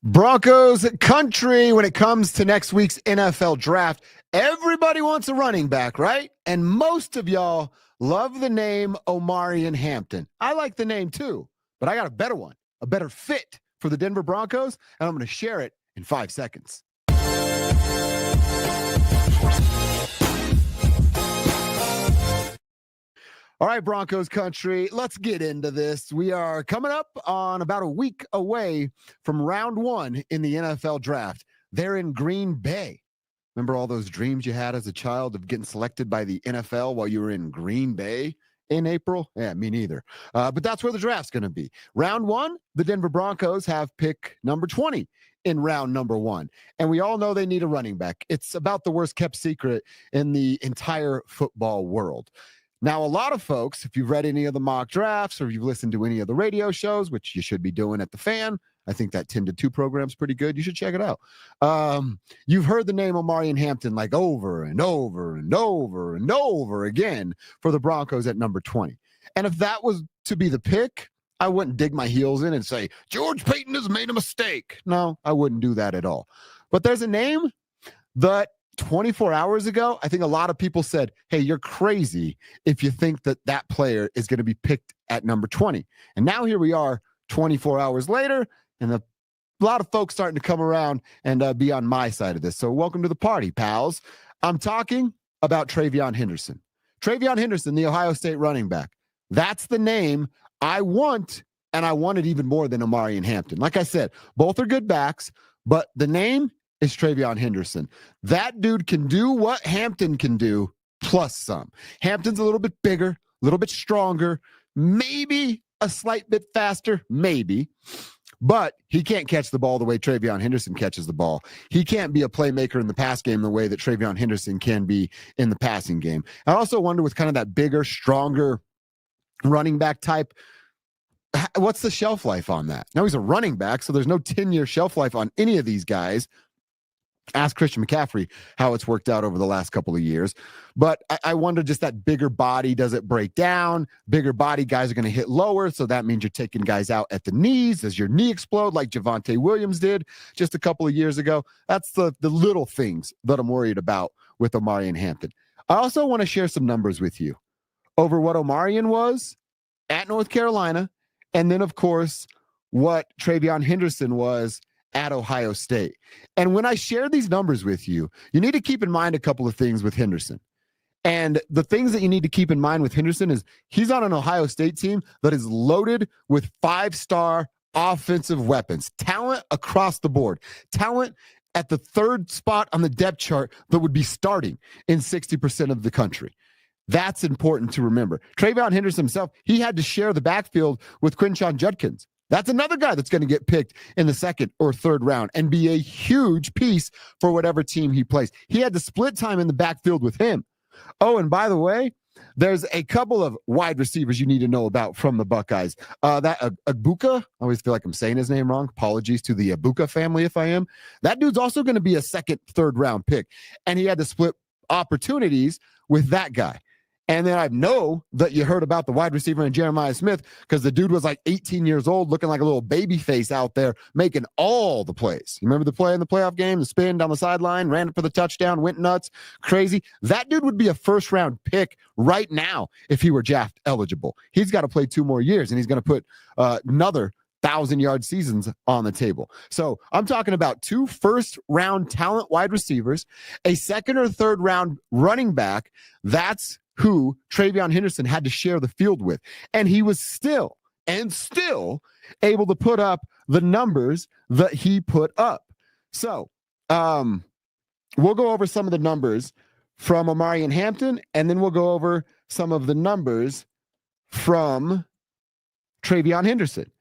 Broncos country, when it comes to next week's NFL draft, everybody wants a running back, right? And most of y'all love the name Omarian Hampton. I like the name too, but I got a better one, a better fit for the Denver Broncos, and I'm going to share it in 5 seconds. All right, Broncos country, let's get into this. We are coming up on about a week away from round 1 in the NFL draft. They're in Green Bay. Remember all those dreams you had as a child of getting selected by the NFL while you were in Green Bay in April? Yeah, me neither. But that's where the draft's going to be. Round 1, the Denver Broncos have pick number 20 in round number 1. And we all know they need a running back. It's about the worst kept secret in the entire football world. Now, a lot of folks, if you've read any of the mock drafts or you've listened to any of the radio shows, which you should be doing at the Fan, I think that 10 to 2 program's pretty good. You should check it out. You've heard the name Omarian Hampton like over and over and over and over again for the Broncos at number 20. And if that was to be the pick, I wouldn't dig my heels in and say, George Payton has made a mistake. No, I wouldn't do that at all. But there's a name that 24 hours ago, I think a lot of people said, hey, you're crazy if you think that that player is going to be picked at number 20. And now here we are 24 hours later, and a lot of folks starting to come around and be on my side of this. So welcome to the party, pals. I'm talking about TreVeyon Henderson. TreVeyon Henderson, the Ohio State running back. That's the name I want, and I want it even more than Omarian Hampton. Like I said, both are good backs, but the name is TreVeyon Henderson. That dude can do what Hampton can do, plus some. Hampton's a little bit bigger, a little bit stronger, maybe a slight bit faster, maybe, but he can't catch the ball the way TreVeyon Henderson catches the ball. He can't be a playmaker in the pass game the way that TreVeyon Henderson can be in the passing game. I also wonder with kind of that bigger, stronger running back type, what's the shelf life on that? Now he's a running back, so there's no 10-year shelf life on any of these guys. Ask Christian McCaffrey how it's worked out over the last couple of years. But I wonder, just that bigger body, does it break down? Bigger body guys are going to hit lower, so that means you're taking guys out at the knees. Does your knee explode like Javonte Williams did just a couple of years ago? That's the little things that I'm worried about with Omarian Hampton. I also want to share some numbers with you over what Omarian was at North Carolina, and then, of course, what TreVeyon Henderson was at Ohio State. And when I share these numbers with you, you need to keep in mind a couple of things with Henderson. And the things that you need to keep in mind with Henderson is he's on an Ohio State team that is loaded with 5-star offensive weapons, talent across the board, talent at the 3rd spot on the depth chart that would be starting in 60% of the country. That's important to remember. TreVeyon Henderson himself, he had to share the backfield with Quinshon Judkins. That's another guy that's going to get picked in the 2nd or 3rd round and be a huge piece for whatever team he plays. He had to split time in the backfield with him. Oh, and by the way, there's a couple of wide receivers you need to know about from the Buckeyes. That Abuka, I always feel like I'm saying his name wrong. Apologies to the Abuka family if I am. That dude's also going to be a 2nd, 3rd round pick. And he had to split opportunities with that guy. And then I know that you heard about the wide receiver in Jeremiah Smith because the dude was like 18 years old, looking like a little baby face out there, making all the plays. You remember the play in the playoff game, the spin down the sideline, ran it for the touchdown, went nuts, crazy. That dude would be a 1st-round pick right now if he were draft eligible. He's got to play 2 more years, and he's going to put another 1,000-yard seasons on the table. So I'm talking about 2 first-round talent wide receivers, a 2nd or 3rd round running back. That's who TreVeyon Henderson had to share the field with. And he was still able to put up the numbers that he put up. So we'll go over some of the numbers from Omarian Hampton, and then we'll go over some of the numbers from TreVeyon Henderson.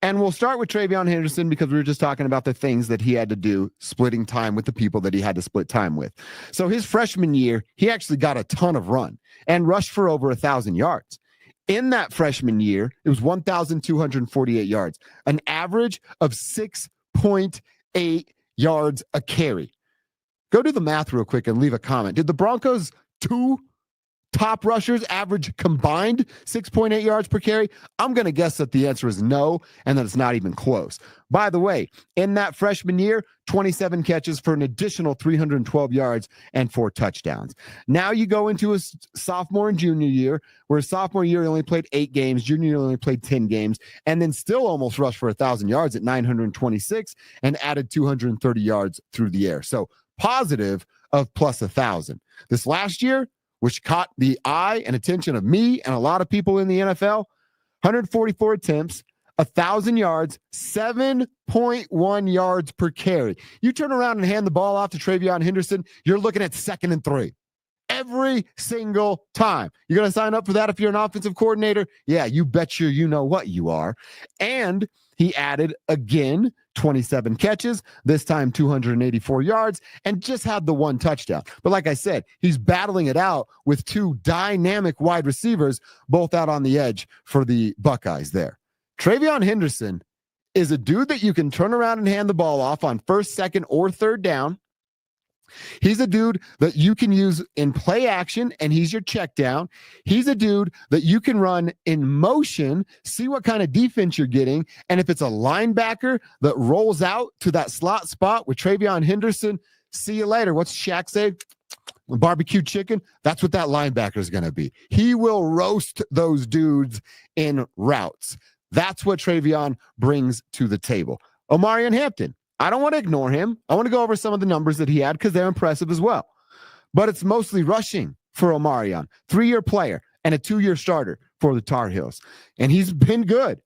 And we'll start with TreVeyon Henderson because we were just talking about the things that he had to do, splitting time with the people that he had to split time with. So his freshman year, he actually got a ton of run and rushed for over 1,000 yards. In that freshman year, it was 1,248 yards, an average of 6.8 yards a carry. Go do the math real quick and leave a comment. Did the Broncos top rushers average combined 6.8 yards per carry? I'm going to guess that the answer is no, and that it's not even close. By the way, in that freshman year, 27 catches for an additional 312 yards and 4 touchdowns. Now you go into a sophomore and junior year, where sophomore year he only played 8 games, junior year only played 10 games, and then still almost rushed for 1,000 yards at 926 and added 230 yards through the air. So positive of plus 1,000. This last year, which caught the eye and attention of me and a lot of people in the NFL, 144 attempts, 1,000 yards, 7.1 yards per carry. You turn around and hand the ball off to TreVeyon Henderson, you're looking at 2nd and 3. Every single time. You're going to sign up for that if you're an offensive coordinator? Yeah, you bet you know what you are. And he added, again, 27 catches, this time 284 yards, and just had the 1 touchdown. But like I said, he's battling it out with 2 dynamic wide receivers, both out on the edge for the Buckeyes there. TreVeyon Henderson is a dude that you can turn around and hand the ball off on 1st, 2nd, or 3rd down. He's a dude that you can use in play action, and he's your check down. He's a dude that you can run in motion, see what kind of defense you're getting, and if it's a linebacker that rolls out to that slot spot with TreVeyon Henderson, see you later. What's Shaq say? Barbecue chicken. That's what that linebacker is going to be. He will roast those dudes in routes. That's what TreVeyon brings to the table. Omarian Hampton. I don't want to ignore him. I want to go over some of the numbers that he had because they're impressive as well. But it's mostly rushing for Omarian. 3-year player and a 2-year starter for the Tar Heels. And he's been good.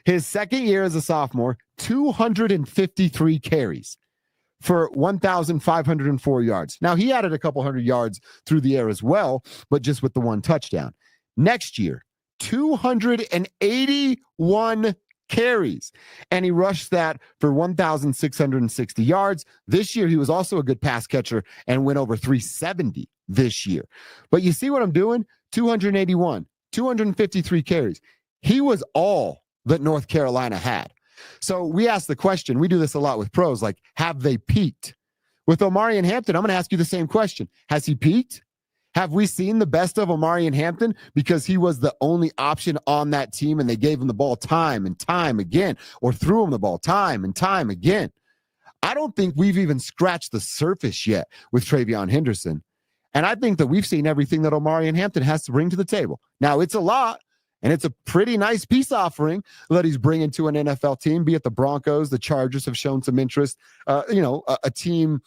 His 2nd year as a sophomore, 253 carries for 1,504 yards. Now, he added a couple hundred yards through the air as well, but just with the 1 touchdown. Next year, 281 carries, and he rushed that for 1,660 yards. This year, he was also a good pass catcher and went over 370 this year. But you see what I'm doing? 281, 253 carries. He was all that North Carolina had. So we ask the question, we do this a lot with pros, like, have they peaked? With Omarian Hampton, I'm going to ask you the same question. Has he peaked? Have we seen the best of Omarian Hampton because he was the only option on that team and they gave him the ball time and time again, or threw him the ball time and time again? I don't think we've even scratched the surface yet with TreVeyon Henderson. And I think that we've seen everything that Omarian Hampton has to bring to the table. Now, it's a lot, and it's a pretty nice peace offering that he's bringing to an NFL team, be it the Broncos. The Chargers have shown some interest. A team,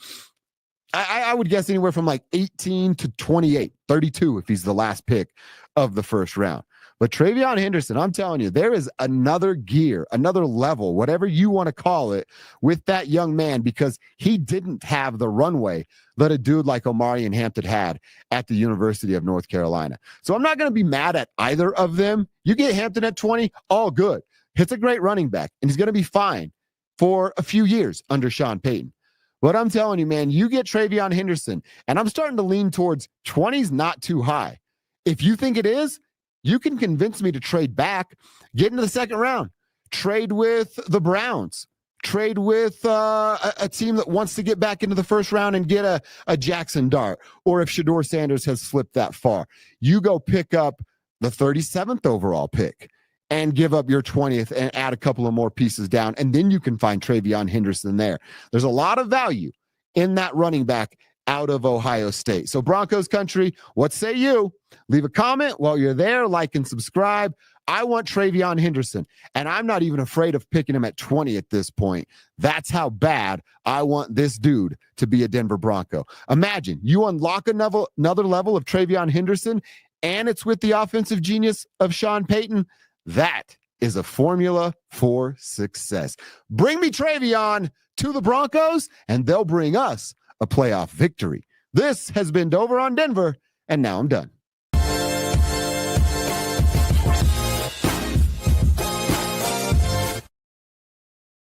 I would guess anywhere from like 18 to 28, 32 if he's the last pick of the 1st round. But TreVeyon Henderson, I'm telling you, there is another gear, another level, whatever you want to call it, with that young man, because he didn't have the runway that a dude like Omarian Hampton had at the University of North Carolina. So I'm not going to be mad at either of them. You get Hampton at 20, all good. It's a great running back, and he's going to be fine for a few years under Sean Payton. But I'm telling you, man, you get TreVeyon Henderson, and I'm starting to lean towards 20's not too high. If you think it is, you can convince me to trade back, get into the 2nd round, trade with the Browns, trade with a team that wants to get back into the 1st round and get a Jackson Dart, or if Shedeur Sanders has slipped that far, you go pick up the 37th overall pick and give up your 20th and add a couple of more pieces down, and then you can find TreVeyon Henderson there. There's a lot of value in that running back out of Ohio State. So Broncos country, what say you? Leave a comment while you're there, like and subscribe. I want TreVeyon Henderson, and I'm not even afraid of picking him at 20 at this point. That's how bad I want this dude to be a Denver Bronco. Imagine you unlock another level of TreVeyon Henderson, and it's with the offensive genius of Sean Payton. That is a formula for success. Bring me TreVeyon to the Broncos, and they'll bring us a playoff victory. This has been Dover on Denver, and now I'm done.